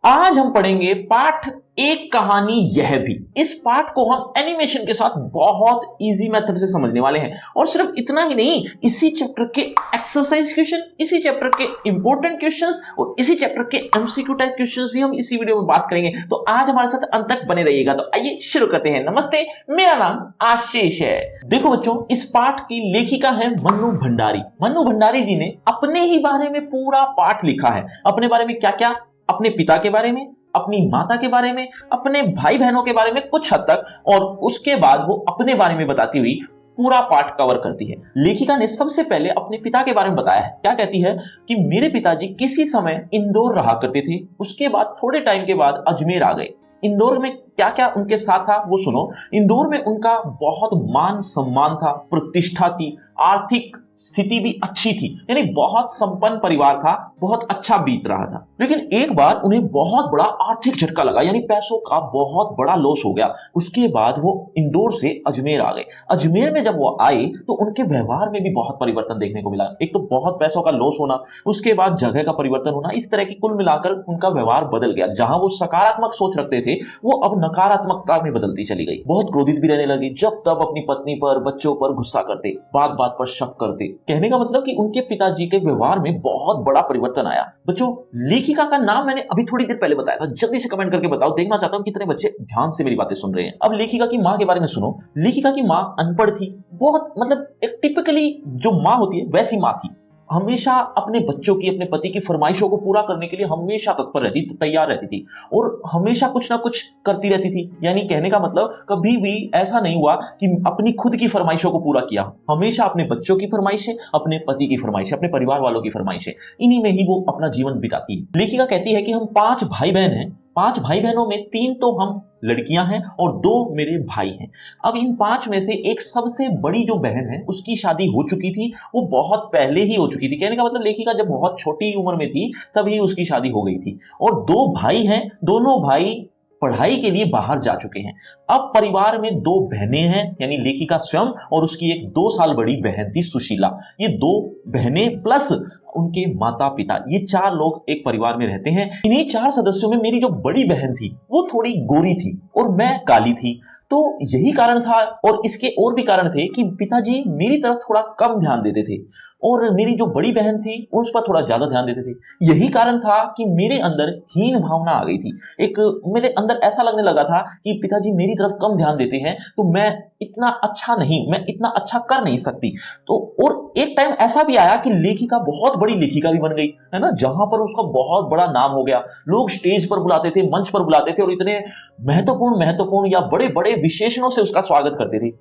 आज हम पढ़ेंगे पाठ एक कहानी यह भी। इस पाठ को हम एनिमेशन के साथ बहुत इजी मेथड से समझने वाले हैं और सिर्फ इतना ही नहीं, इसी चैप्टर के एक्सरसाइज क्वेश्चन, इसी चैप्टर के इंपॉर्टेंट क्वेश्चंस और इसी चैप्टर के एमसीक्यू टाइप क्वेश्चंस भी हम इसी वीडियो में बात करेंगे। तो आज हमारे साथ अंत तक बने रहिएगा। तो आइए शुरू करते हैं। नमस्ते, मेरा नाम आशीष है। देखो बच्चों, इस पाठ की लेखिका है मन्नू भंडारी। मन्नू भंडारी जी ने अपने ही बारे में पूरा पाठ लिखा है। अपने बारे में क्या क्या? अपने पिता के बारे में, अपनी माता के बारे में, अपने भाई बहनों के बारे में कुछ हद तक, और उसके बाद वो अपने बारे में बताती हुई पूरा पाठ कवर करती है। लेखिका ने सबसे पहले अपने पिता के बारे में बताया है। क्या कहती है कि मेरे पिताजी किसी समय इंदौर रहा करते थे, उसके बाद थोड़े टाइम के बाद अजमेर आ गए। इंदौर में क्या क्या उनके साथ था वो सुनो। इंदौर में उनका बहुत मान सम्मान था, प्रतिष्ठा थी, आर्थिक स्थिति भी अच्छी थी, यानी बहुत संपन्न परिवार था, बहुत अच्छा बीत रहा था। लेकिन एक बार उन्हें बहुत बड़ा आर्थिक झटका लगा, यानी पैसों का बहुत बड़ा लॉस हो गया। उसके बाद वो इंदौर से अजमेर आ गए। अजमेर में जब वो आए तो उनके व्यवहार में भी बहुत परिवर्तन देखने को मिला। एक तो बहुत पैसों का लॉस होना, उसके बाद जगह का परिवर्तन होना, इस तरह की कुल मिलाकर उनका व्यवहार बदल गया। जहां वो सकारात्मक सोच रखते थे वो अब नकारात्मकता में बदलती चली गई। बहुत क्रोधित भी रहने लगी, जब तब अपनी पत्नी पर, बच्चों पर गुस्सा करते, बात बात पर शक करते। कहने का मतलब कि उनके पिताजी के व्यवहार में बहुत बड़ा परिवर्तन आया। बच्चों, लेखिका का नाम मैंने अभी थोड़ी देर पहले बताया था, जल्दी से कमेंट करके बताओ। देखना चाहता हूं कितने बच्चे ध्यान से मेरी बातें सुन रहे हैं। अब लेखिका की मां के बारे में सुनो। लेखिका की मां अनपढ़ थी, बहुत मतलब एक टिपिकली जो मां होती है वैसी मां थी। हमेशा अपने बच्चों की, अपने पति की फरमाइशों को पूरा करने के लिए हमेशा तत्पर रहती, तैयार रहती थी और हमेशा कुछ ना कुछ करती रहती थी। यानी कहने का मतलब कभी भी ऐसा नहीं हुआ कि अपनी खुद की फरमाइशों को पूरा किया। हमेशा अपने बच्चों की फरमाइशें, अपने पति की फरमाइशें, अपने परिवार वालों की फरमाइशें, इन्हीं में ही वो अपना जीवन बिताती है। लेखिका कहती है कि हम 5 भाई बहन हैं। 5 भाई बहनों में 3 तो हम लड़कियां हैं और 2 मेरे भाई हैं। अब इन 5 में से एक सबसे बड़ी जो बहन है उसकी शादी हो चुकी थी, वो बहुत पहले ही हो चुकी थी। कहने का मतलब लेखिका जब बहुत छोटी उम्र में थी तभी उसकी शादी हो गई थी। और 2 भाई हैं, दोनों भाई पढ़ाई के लिए बाहर जा चुके हैं। अब परिवार में 2 बहनें हैं, यानी लेखिका स्वयं और उसकी एक 2 साल बड़ी बहन थी सुशीला। ये 2 बहनें प्लस उनके माता पिता, ये 4 लोग एक परिवार में रहते हैं। इन्हीं 4 सदस्यों में मेरी जो बड़ी बहन थी वो थोड़ी गोरी थी और मैं काली थी। तो यही कारण था, और इसके और भी कारण थे कि पिताजी मेरी तरफ थोड़ा कम ध्यान देते थे और मेरी जो बड़ी बहन थी उस पर थोड़ा ज्यादा ध्यान देते थे। यही कारण था कि मेरे अंदर हीन भावना आ गई थी। एक मेरे अंदर ऐसा लगने लगा था कि पिताजी मेरी तरफ कम ध्यान देते हैं तो मैं इतना अच्छा नहीं, मैं इतना अच्छा कर नहीं सकती। तो और एक टाइम ऐसा भी आया कि लेखिका बहुत बड़ी लेखिका भी बन गई, है ना, जहां पर उसका बहुत बड़ा नाम हो गया। लोग स्टेज पर बुलाते थे, मंच पर बुलाते थे और इतने महत्वपूर्ण महत्वपूर्ण या बड़े बड़े विशेषणों से उसका स्वागत करते थे।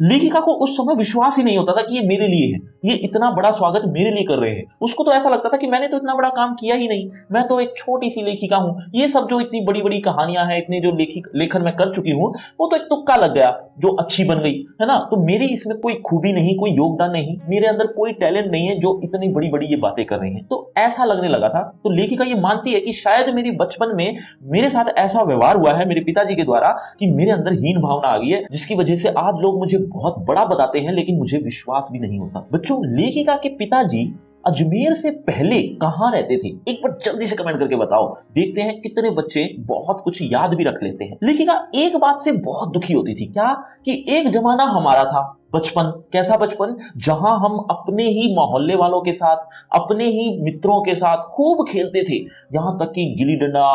लेखिका को उस समय विश्वास ही नहीं होता था कि ये मेरे लिए है, ये इतना बड़ा स्वागत मेरे लिए कर रहे हैं। उसको तो ऐसा लगता था कि मैंने तो इतना बड़ा काम किया ही नहीं, मैं तो एक छोटी सी लेखिका हूं। ये सब जो इतनी बड़ी बड़ी कहानियां हैं, इतने जो लेखन मैं कर चुकी हूं, वो तो एक तुक्का लग गया जो अच्छी बन गई, है ना। तो मेरी इसमें कोई खूबी नहीं, कोई योगदान नहीं, मेरे अंदर कोई टैलेंट नहीं है जो इतनी बड़ी बड़ी ये बातें कर रही हैं। तो ऐसा लगने लगा था। तो लेखिका ये मानती है कि शायद मेरी बचपन में मेरे साथ ऐसा व्यवहार हुआ है मेरे पिताजी के द्वारा कि मेरे अंदर हीन भावना आ गई है, जिसकी वजह से आज लोग मुझे बहुत बड़ा बताते हैं लेकिन मुझे विश्वास भी नहीं होता। बच्चों, लेखिका के पिताजी अजमेर से पहले कहां रहते थे? एक बार जल्दी से कमेंट करके बताओ। देखते हैं कितने बच्चे बहुत कुछ याद भी रख लेते हैं। लेखिका एक बात से बहुत दुखी होती थी। क्या? कि एक जमाना हमारा था, बचपन। कैसा बचपन? जहां हम अपने ही मोहल्ले वालों के साथ, अपने ही मित्रों के साथ खूब खेलते थे। यहां तक कि गिल्ली डंडा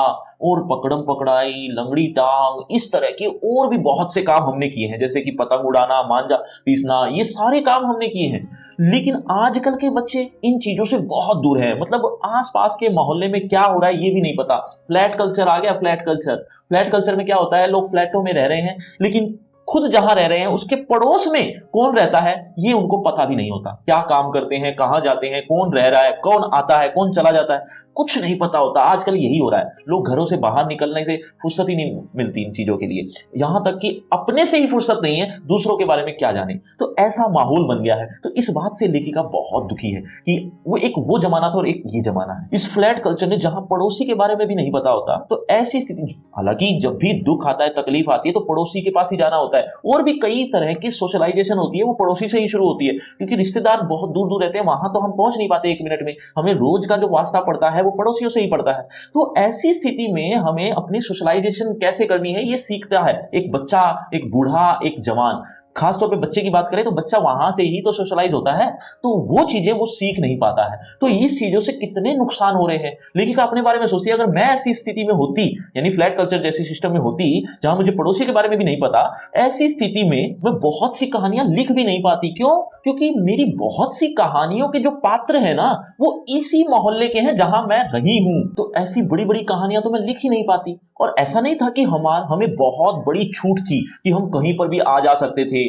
और पकड़म पकड़ाई, लंगड़ी टांग, इस तरह के और भी बहुत से काम हमने किए हैं, जैसे कि पतंग उड़ाना, मांझा पीसना, ये सारे काम हमने किए हैं। लेकिन आजकल के बच्चे इन चीजों से बहुत दूर हैं। मतलब आसपास के मोहल्ले में क्या हो रहा है ये भी नहीं पता। फ्लैट कल्चर आ गया। फ्लैट कल्चर, फ्लैट कल्चर में क्या होता है, लोग फ्लैटों में रह रहे हैं लेकिन खुद जहां रह रहे हैं उसके पड़ोस में कौन रहता है ये उनको पता भी नहीं होता। क्या काम करते हैं, कहां जाते हैं, कौन रह रहा है, कौन आता है, कौन चला जाता है, कुछ नहीं पता होता। आजकल यही हो रहा है, लोग घरों से बाहर निकलने से फुर्सत ही नहीं मिलती इन चीजों के लिए। यहां तक कि अपने से ही फुर्सत नहीं है, दूसरों के बारे में क्या जाने। तो ऐसा माहौल बन गया है। तो इस बात से लेखिका बहुत दुखी है कि वो जमाना था और एक ये जमाना है। इस फ्लैट कल्चर ने जहां पड़ोसी के बारे में भी नहीं पता होता, तो ऐसी स्थिति, हालांकि जब भी दुख आता है, तकलीफ आती है तो पड़ोसी के पास ही जाना होता होता है। और भी कई तरह की सोशलाइजेशन होती है, वो पड़ोसी से ही शुरू होती है, क्योंकि रिश्तेदार बहुत दूर दूर रहते हैं, वहां तो हम पहुंच नहीं पाते 1 मिनट में, हमें रोज का जो वास्ता पड़ता है वो पड़ोसियों से ही पड़ता है। तो ऐसी स्थिति में हमें अपनी सोशलाइजेशन कैसे करनी है ये सीखता है एक बच्चा, एक बूढ़ा, एक जवान। खासतौर पे बच्चे की बात करें तो बच्चा वहां से ही तो सोशलाइज होता है, तो वो चीजें वो सीख नहीं पाता है। तो इस चीजों से कितने नुकसान हो रहे हैं। लेखिका अपने बारे में सोचती है, अगर मैं ऐसी स्थिति में होती, यानी फ्लैट कल्चर जैसे सिस्टम में होती जहां मुझे पड़ोसी के बारे में भी नहीं पता, ऐसी स्थिति में मैं बहुत सी कहानियां लिख भी नहीं पाती। क्यों? क्योंकि मेरी बहुत सी कहानियों के जो पात्र है ना वो इसी मोहल्ले के हैं जहां मैं रही हूं। तो ऐसी बड़ी बड़ी कहानियां तो मैं लिख ही नहीं पाती। और ऐसा नहीं था कि हमें बहुत बड़ी छूट थी कि हम कहीं पर भी आ जा सकते थे।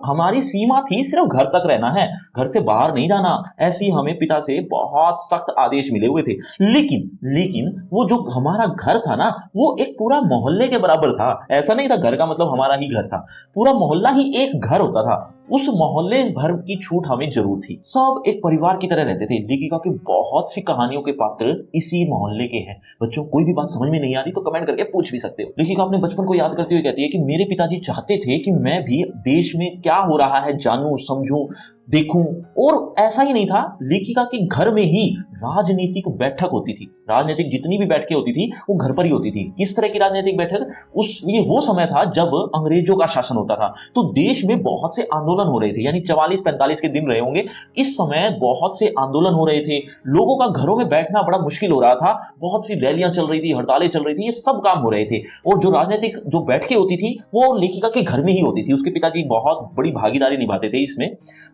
हमारी सीमा थी सिर्फ घर तक रहना है, घर से बाहर नहीं जाना। ऐसी हमें पिता से बहुत सख्त आदेश मिले हुए थे। लेकिन लेकिन वो जो हमारा घर था ना वो एक पूरा मोहल्ले के बराबर था। ऐसा नहीं था घर का मतलब हमारा ही घर था, पूरा मोहल्ला ही एक घर होता था। उस मोहल्ले भर की छूट हमें जरूर थी। सब एक परिवार की तरह रहते थे। लेखिका की बहुत सी कहानियों के पात्र इसी मोहल्ले के हैं। बच्चों, कोई भी बात समझ में नहीं आ रही तो कमेंट करके पूछ भी सकते हो। लेखिका अपने बचपन को याद करते हुए कहती है कि मेरे पिताजी चाहते थे कि मैं भी देश में क्या हो रहा है जानूं, समझूं, देखूं। और ऐसा ही नहीं था, लेखिका के घर में ही राजनीतिक बैठक होती थी। राजनीतिक जितनी भी बैठकें होती थी वो घर पर ही होती थी। किस तरह की राजनीतिक बैठक? ये वो समय था जब अंग्रेजों का शासन होता था, तो देश में बहुत से आंदोलन हो रहे थे, यानी 44-45 के दिन रहे होंगे। इस समय बहुत से आंदोलन हो रहे थे, लोगों का घरों में बैठना बड़ा मुश्किल हो रहा था, बहुत सी रैलियां चल रही थी, हड़तालें चल रही थी, ये सब काम हो रहे थे। और जो राजनीतिक जो बैठकें होती थी वो लेखिका के घर में ही होती थी। उसके पिताजी बहुत बड़ी भागीदारी निभाते थे इसमें।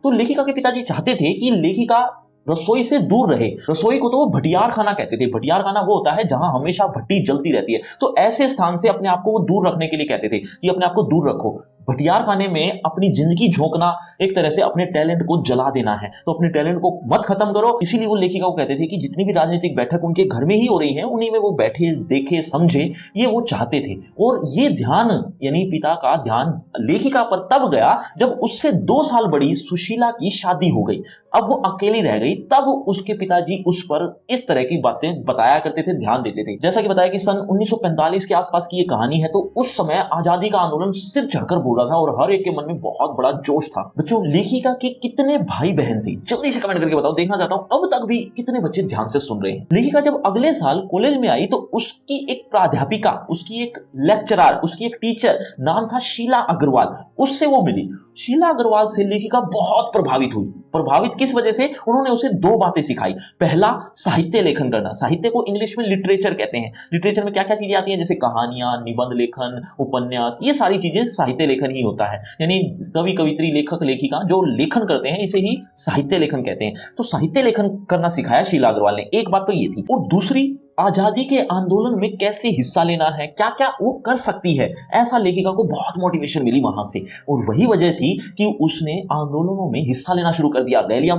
तो लेखिका के पिताजी चाहते थे कि लेखिका रसोई से दूर रहे। रसोई को तो वो भटियार खाना कहते थे। भटियार खाना वो होता है जहां हमेशा भट्टी जलती रहती है, तो ऐसे स्थान से अपने आप को वो दूर रखने के लिए कहते थे कि अपने आप को दूर रखो। भटियार खाने में अपनी जिंदगी झोंकना, एक तरह से अपने टैलेंट को जला देना है, तो अपने टैलेंट को मत खत्म करो। इसीलिए वो लेखिका को कहते थे कि जितनी भी राजनीतिक बैठक उनके घर में ही हो रही है उन्हीं में वो बैठे, देखे, समझे, ये वो चाहते थे। और ये ध्यान, यानी पिता का ध्यान लेखिका पर तब गया जब उससे 2 साल बड़ी सुशीला की शादी हो गई। अब वो अकेली रह गई, तब उसके पिताजी उस पर इस तरह की बातें बताया करते थे, ध्यान देते थे। जैसा कि बताया कि सन 1945 के आसपास की ये कहानी है, तो उस समय आजादी का आंदोलन सिर चढ़कर बोल रहा था और हर एक के मन में बहुत बड़ा जोश था। बच्चों, लेखिका के कितने भाई बहन थे जल्दी से कमेंट करके बताओ, देखना चाहता हूं अब तक भी कितने बच्चे ध्यान से सुन रहे हैं। लेखिका जब अगले साल कॉलेज में आई तो उसकी एक प्राध्यापिका, उसकी एक लेक्चरर, उसकी एक टीचर, नाम था शीला अग्रवाल, उससे वो मिली। शीला अग्रवाल से लेखिका बहुत प्रभावित हुई। प्रभावित किस वजह से? उन्होंने उसे 2 बातें सिखाई। पहला, साहित्य लेखन करना। साहित्य को इंग्लिश में लिटरेचर कहते हैं। लिटरेचर में क्या क्या चीजें आती हैं? जैसे कहानियां, निबंध लेखन, उपन्यास, ये सारी चीजें साहित्य लेखन ही होता है। यानी कवि, कवित्री, लेखक, लेखिका जो लेखन करते हैं इसे ही साहित्य लेखन कहते हैं। तो साहित्य लेखन करना सिखाया शीला अग्रवाल ने। एक बात तो ये थी। और दूसरी, आजादी के आंदोलन में कैसे हिस्सा लेना है, क्या क्या वो कर सकती है, ऐसा लेखिका को बहुत मोटिवेशन मिली वहां से। और वही वजह थी कि उसने आंदोलनों में हिस्सा लेना शुरू कर दिया। रैलियों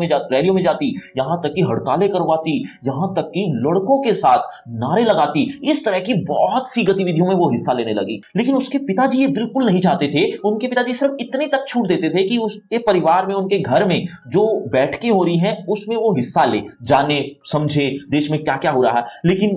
में जाती, यहां तक कि हड़तालें करवाती, यहां तक कि लड़कों के साथ नारे लगाती। इस तरह की बहुत सी गतिविधियों में वो हिस्सा लेने लगी। लेकिन उसके पिताजी ये बिल्कुल नहीं चाहते थे। उनके पिताजी सिर्फ इतने तक छूट देते थे कि उसके परिवार में, उनके घर में जो बैठकें हो रही हैं उसमें वो हिस्सा ले, जाने, समझे देश में क्या क्या हो रहा है। लेकिन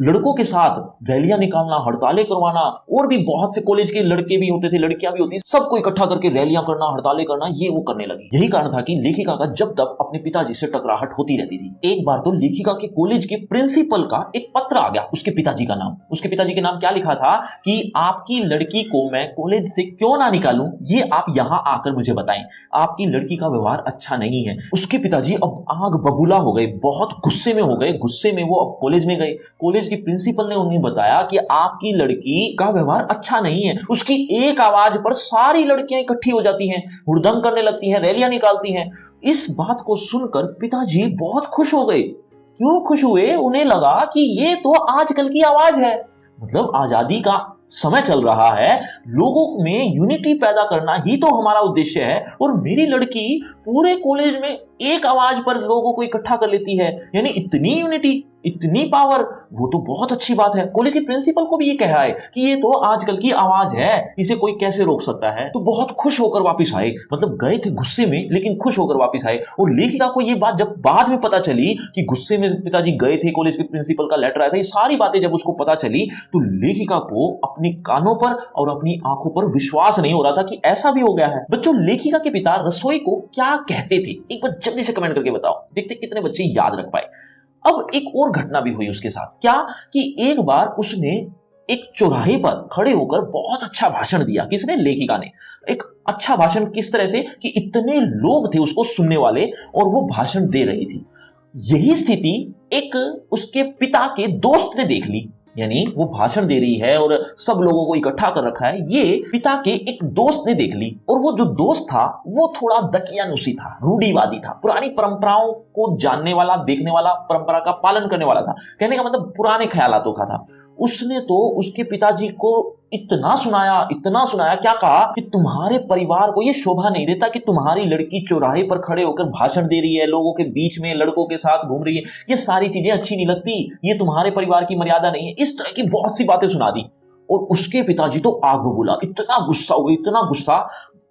लड़कों के साथ रैलियां निकालना, हड़तालें करवाना, और भी बहुत से कॉलेज के लड़के भी होते थे, लड़कियां भी होती, सबको इकट्ठा करके रैलियां करना, हड़तालें करना, ये वो करने लगी। यही कारण था कि लेखिका का जब तक अपने पिताजी से टकराहट होती रहती थी। एक बार तो लेखिका के कॉलेज के प्रिंसिपल का एक पत्र आ गया उसके पिताजी का नाम। उसके पिताजी के नाम क्या लिखा था कि आपकी लड़की को मैं कॉलेज से क्यों ना निकालूं, ये आप यहां आकर मुझे बताएं। आपकी लड़की का व्यवहार अच्छा नहीं है। उसके पिताजी अब आग बबूला हो गए, बहुत गुस्से में हो गए। गुस्से में वो अब कॉलेज में गए। कॉलेज की प्रिंसिपल ने उन्हें बताया कि आपकी लड़की का व्यवहार अच्छा नहीं है। उसकी एक आवाज पर सारी लड़कियां इकट्ठी हो जाती हैं, हुड़दंग करने लगती हैं, रैलियां निकालती हैं। इस बात को सुनकर पिताजी बहुत खुश हो गए। क्यों खुश हुए? उन्हें लगा कि ये तो आजकल की आवाज है, मतलब आजादी का समय चल रहा है, लोगों में यूनिटी पैदा करना ही तो हमारा उद्देश्य है। और मेरी लड़की पूरे कॉलेज में एक आवाज पर लोगों को इकट्ठा कर लेती है, यानी इतनी यूनिटी, इतनी पावर, वो तो बहुत अच्छी बात है। कॉलेज के प्रिंसिपल को भी ये कहा है कि ये तो आजकल की आवाज है, इसे कोई कैसे रोक सकता है। तो बहुत खुश होकर वापस आए, मतलब गए थे गुस्से में लेकिन खुश होकर वापस आए। और लेखिका को ये बात जब बाद में पता चली कि गुस्से में पिताजी गए थे, कॉलेज के प्रिंसिपल का लेटर आया था, ये सारी बातें जब उसको पता चली तो लेखिका को अपनी कानों पर और अपनी आंखों पर विश्वास नहीं हो रहा था कि ऐसा भी हो गया है। बच्चों, लेखिका के पिता रसोई को क्या कहते थे, एक बार जल्दी से कमेंट करके बताओ, देखते कितने बच्चे याद रख पाए। अब एक और घटना भी हुई उसके साथ, क्या कि एक बार उसने एक चौराहे पर खड़े होकर बहुत अच्छा भाषण दिया। किसने? लेखिका ने। एक अच्छा भाषण किस तरह से कि इतने लोग थे उसको सुनने वाले और वो भाषण दे रही थी। यही स्थिति एक उसके पिता के दोस्त ने देख ली, यानी वो भाषण दे रही है और सब लोगों को इकट्ठा कर रखा है, ये पिता के एक दोस्त ने देख ली। और वो जो दोस्त था वो थोड़ा दकियानुसी था, रूढ़िवादी था, पुरानी परंपराओं को जानने वाला, देखने वाला, परंपरा का पालन करने वाला था। कहने का मतलब पुराने ख्यालातों का था। उसने तो उसके पिताजी को इतना सुनाया, क्या कहा कि तुम्हारे परिवार को ये शोभा नहीं देता कि तुम्हारी लड़की चौराहे पर खड़े होकर भाषण दे रही है, लोगों के बीच में लड़कों के साथ घूम रही है, ये सारी चीजें अच्छी नहीं लगती, ये तुम्हारे परिवार की मर्यादा नहीं है। इस तरह की बहुत सी बातें सुना दी। और उसके पिताजी तो आग बबूला, इतना गुस्सा हो गए, इतना गुस्सा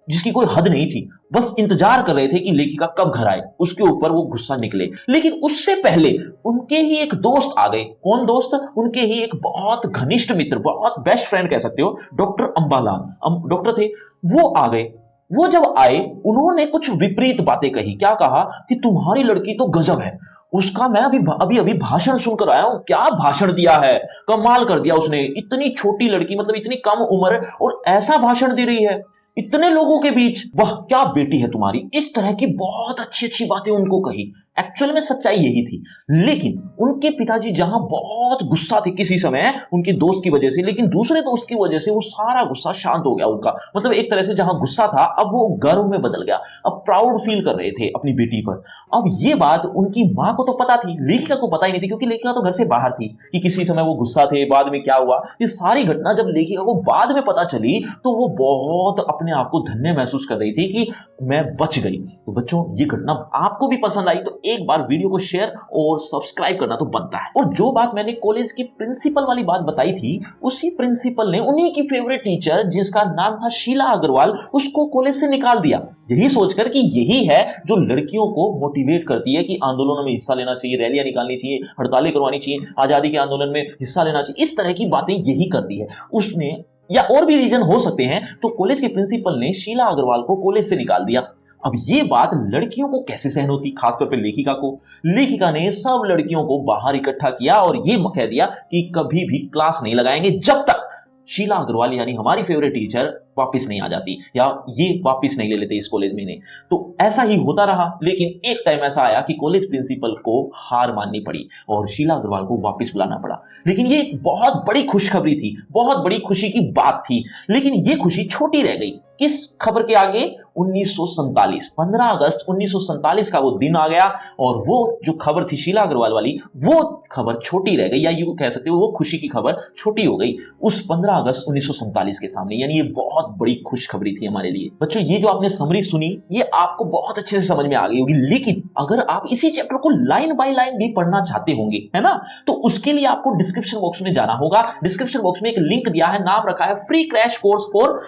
जिसकी कोई हद नहीं थी। बस इंतजार कर रहे थे कि लेखिका कब घर आए, उसके ऊपर वो गुस्सा निकले। लेकिन उससे पहले उनके ही एक दोस्त आ गए। कौन दोस्त? उनके ही एक बहुत घनिष्ठ मित्र, बहुत बेस्ट फ्रेंड कह सकते हो, डॉक्टर अंबालाल डॉक्टर थे, वो आ गए। वो जब आए उन्होंने कुछ विपरीत बातें कही। क्या कहा कि तुम्हारी लड़की तो गजब है, उसका मैं अभी अभी भाषण सुनकर आया हूं, क्या भाषण दिया है, कमाल कर दिया उसने। इतनी छोटी लड़की, मतलब इतनी कम उम्र और ऐसा भाषण दे रही है इतने लोगों के बीच, वाह क्या बेटी है तुम्हारी। इस तरह की बहुत अच्छी अच्छी बातें उनको कही। एक्चुअल में सच्चाई यही थी। लेकिन उनके पिताजी जहां बहुत गुस्सा थे किसी समय उनके दोस्त की वजह से, लेकिन दूसरे दोस्त की वजह से वो सारा गुस्सा शांत हो गया उनका। मतलब एक तरह से जहां गुस्सा था अब वो गर्व में बदल गया, अब प्राउड फील कर रहे थे अपनी बेटी पर। अब ये बात उनकी मां को तो पता थी, लेखिका को पता ही नहीं थी, क्योंकि लेखिका तो घर से बाहर थी कि किसी समय वो गुस्सा थे, बाद में क्या हुआ। ये सारी घटना जब लेखिका को बाद में पता चली तो वो बहुत अपने आप को धन्य महसूस कर रही थी कि मैं बच गई। तो बच्चों, ये घटना आपको भी पसंद आई तो एक बार वीडियो को शेयर और सब्सक्राइब करना तो बनता है। और जो बात मैंने कॉलेज की प्रिंसिपल वाली बात बताई थी, उसी प्रिंसिपल ने उन्हीं की फेवरेट टीचर जिसका नाम था शीला अग्रवाल, उसको कॉलेज से निकाल दिया, यही सोचकर कि यही है जो लड़कियों को मोटिवेट करती है कि आंदोलनों में हिस्सा लेना चाहिए, रैलियां निकालनी चाहिए, हड़तालें करवानी चाहिए, आजादी के आंदोलन में हिस्सा लेना चाहिए। इस तरह की बातें यही करती है उसने, या और भी रीजन हो सकते हैं। तो कॉलेज के प्रिंसिपल ने शीला अग्रवाल को कॉलेज से निकाल दिया। अब ये बात लड़कियों को कैसे सहन होती, खासतौर पे लेखिका को। लेखिका ने सब लड़कियों को बाहर इकट्ठा किया और ये कह दिया कि कभी भी क्लास नहीं लगाएंगे जब तक शीला अग्रवाल यानी हमारी फेवरेट टीचर वापस नहीं आ जाती, या ये वापस नहीं ले लेते इस कॉलेज में इन्हें। तो ऐसा ही होता रहा, लेकिन एक टाइम ऐसा आया कि कॉलेज प्रिंसिपल को हार माननी पड़ी और शीला अग्रवाल को वापस बुलाना पड़ा। लेकिन ये बहुत बड़ी खुशखबरी थी, बहुत बड़ी खुशी की बात थी। लेकिन ये खुशी छोटी रह गई किस खबर के आगे? 1947, 15 अगस्त 1947 का वो दिन आ गया और वो जो खबर थी शीला अग्रवाल वाली, वो खबर छोटी रह गई, या यूं कह सकते हो वो खुशी की खबर छोटी हो गई उस 15 अगस्त 1947 के सामने। यानी ये बहुत बड़ी खुशखबरी थी हमारे लिए। बच्चों, ये जो आपने समरी सुनी ये आपको बहुत अच्छे से समझ में आ गई होगी। लेकिन अगर आप इसी चैप्टर को लाइन बाय लाइन भी पढ़ना चाहते होंगे, है ना, तो उसके लिए आपको डिस्क्रिप्शन बॉक्स में जाना होगा। डिस्क्रिप्शन बॉक्स में एक लिंक दिया है, नाम रखा है free crash course for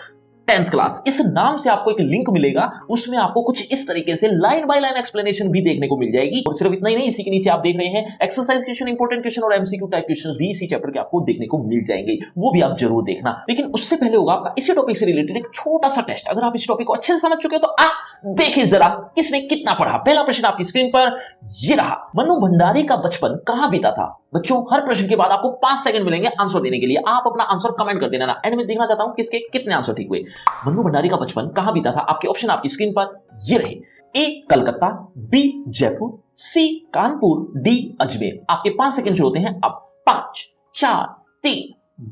10th class. इस नाम से आपको एक लिंक मिलेगा, उसमें आपको कुछ इस तरीके से लाइन बाय लाइन एक्सप्लेनेशन भी देखने को मिल जाएगी। और सिर्फ इतना ही नहीं, इसी के नीचे आप देख रहे हैं एक्सरसाइज क्वेश्चन, इंपॉर्टेंट क्वेश्चन और एमसीक्यू टाइप क्वेश्चंस भी इसी चैप्टर के आपको देखने को मिल जाएंगे, वो भी आप जरूर देखना। लेकिन उससे पहले होगा आपका इसी टॉपिक से रिलेटेड एक छोटा सा टेस्ट। अगर आप इस टॉपिक को अच्छे से समझ चुके हो तो आप देखिए जरा किसने कितना पढ़ा। पहला प्रश्न आपकी स्क्रीन पर ये रहा, मनु भंडारी का बचपन कहां बीता था? बच्चों, हर प्रश्न के बाद आपको 5 सेकंड मिलेंगे आंसर देने के लिए। आप अपना आंसर कमेंट कर देना, एंड में देखना चाहता हूं किसके कितने आंसर ठीक हुए। मनु भंडारी का बचपन कहां बीता था? आपके ऑप्शन आपकी स्क्रीन पर ये रहे, ए कलकत्ता, बी जयपुर, सी कानपुर, डी अजमेर। आपके 5 सेकंड शुरू होते हैं अब। 5 4 3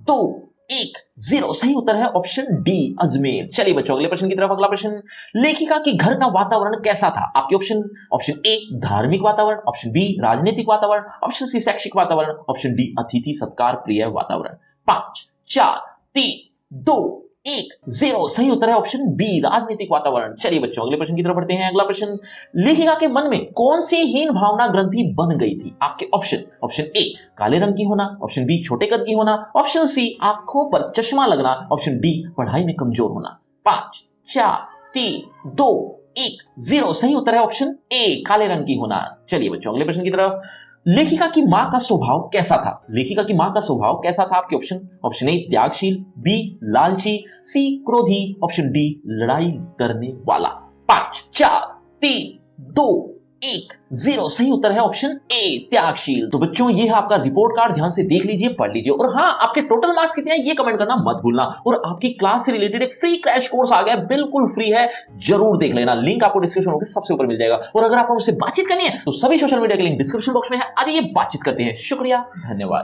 2 1 0। सही उत्तर है ऑप्शन डी अजमेर। चलिए बच्चों, अगले प्रश्न की तरफ। अगला प्रश्न, लेखिका के घर का वातावरण कैसा था? आपके ऑप्शन ए धार्मिक वातावरण, ऑप्शन बी राजनीतिक वातावरण, ऑप्शन सी शैक्षिक वातावरण, ऑप्शन डी अतिथि सत्कार प्रिय वातावरण। 5 4 3 2 1 0 सही उत्तर है ऑप्शन बी राजनीतिक वातावरण। चलिए बच्चों अगले प्रश्न की तरफ बढ़ते हैं। अगला प्रश्न, लेखिका के मन में कौन सी हीन भावना ग्रंथि बन गई थी? आपके ऑप्शन, ऑप्शन ए काले रंग की होना, ऑप्शन बी छोटे कद की होना, ऑप्शन सी आंखों पर चश्मा लगना, ऑप्शन डी पढ़ाई में कमजोर होना। 5 4 3 2 1 0 सही उत्तर है ऑप्शन ए काले रंग की होना। चलिए बच्चों अगले प्रश्न की तरफ, लेखिका की मां का स्वभाव कैसा था? लेखिका की मां का स्वभाव कैसा था? आपके ऑप्शन, ऑप्शन ए त्यागशील, बी लालची, सी क्रोधी, ऑप्शन डी लड़ाई करने वाला। 5 4 3 2 1 0 सही उत्तर है ऑप्शन ए त्यागशील। तो बच्चों ये है आपका रिपोर्ट कार्ड, ध्यान से देख लीजिए, पढ़ लीजिए, और हाँ आपके टोटल मार्क्स कितने हैं ये कमेंट करना मत भूलना। और आपकी क्लास से रिलेटेड एक फ्री क्रैश कोर्स आ गया, बिल्कुल फ्री है, जरूर देख लेना, लिंक आपको डिस्क्रिप्शन बॉक्स सबसे ऊपर मिल जाएगा। और अगर आपको मुझसे बातचीत करनी है तो सभी सोशल मीडिया के लिंक डिस्क्रिप्शन बॉक्स में है, आइए बातचीत करते हैं। शुक्रिया, धन्यवाद।